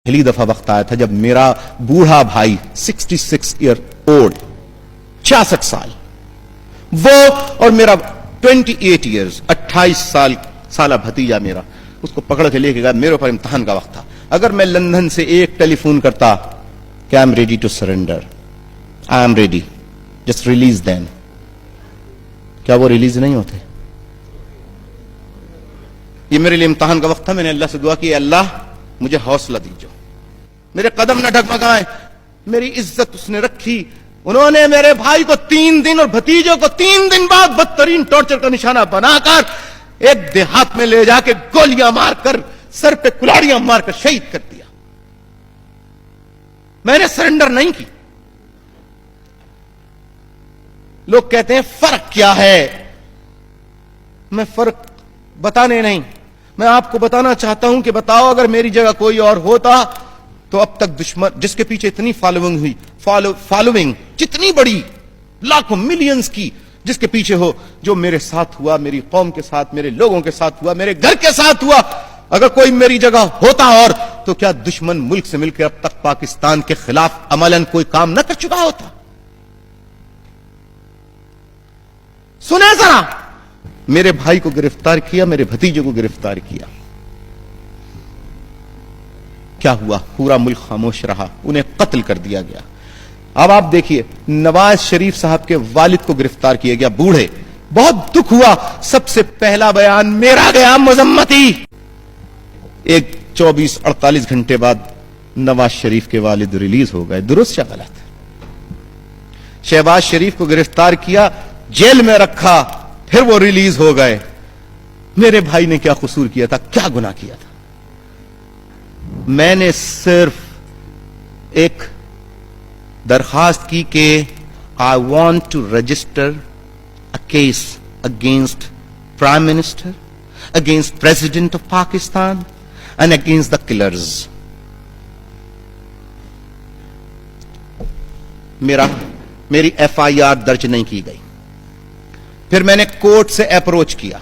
پہلی دفعہ وقت آیا تھا جب میرا بوڑھا بھائی 66 ایئر اولڈ 66 سال وہ اور میرا 28 ایئرز 28 سالہ بھتیجا میرا اس کو پکڑ کے لے کے گیا. میرے اوپر امتحان کا وقت تھا. اگر میں لندن سے ایک ٹیلی فون کرتا کہ I'm ready to surrender, I'm ready, just release them, کیا وہ ریلیز نہیں ہوتے؟ یہ میرے لیے امتحان کا وقت تھا. میں نے اللہ سے دعا کی, اللہ مجھے حوصلہ دیجو, میرے قدم نہ ڈگمگائیں. میری عزت اس نے رکھی. انہوں نے میرے بھائی کو 3 دن اور بھتیجوں کو 3 دن بعد بدترین ٹارچر کا نشانہ بنا کر ایک دیہات میں لے جا کے گولیاں مار کر سر پہ کلاڑیاں مار کر شہید کر دیا. میں نے سرنڈر نہیں کی. لوگ کہتے ہیں فرق کیا ہے, میں فرق بتانے نہیں, میں آپ کو بتانا چاہتا ہوں کہ بتاؤ اگر میری جگہ کوئی اور ہوتا تو اب تک دشمن جس کے پیچھے اتنی فالوئنگ ہوئی, فالوئنگ جتنی بڑی لاکھوں ملینز کی جس کے پیچھے ہو, جو میرے ساتھ ہوا, میری قوم کے ساتھ, میرے لوگوں کے ساتھ ہوا, میرے گھر کے ساتھ ہوا, اگر کوئی میری جگہ ہوتا اور تو کیا دشمن ملک سے مل کے اب تک پاکستان کے خلاف عملاً کوئی کام نہ کر چکا ہوتا؟ سنیں ذرا, میرے بھائی کو گرفتار کیا, میرے بھتیجے کو گرفتار کیا, کیا ہوا؟ پورا ملک خاموش رہا, انہیں قتل کر دیا گیا. اب آپ دیکھیے, نواز شریف صاحب کے والد کو گرفتار کیا گیا, بوڑھے, بہت دکھ ہوا. سب سے پہلا بیان میرا گیا مذمتی. ایک 24-48 گھنٹے بعد نواز شریف کے والد ریلیز ہو گئے. درست یا غلط؟ شہباز شریف کو گرفتار کیا, جیل میں رکھا, پھر وہ ریلیز ہو گئے. میرے بھائی نے کیا قصور کیا تھا, کیا گناہ کیا تھا؟ میں نے صرف ایک درخواست کی کہ I want to register a case against Prime Minister, against President of Pakistan and against the killers. میری FIR درج نہیں کی گئی. پھر میں نے کورٹ سے اپروچ کیا,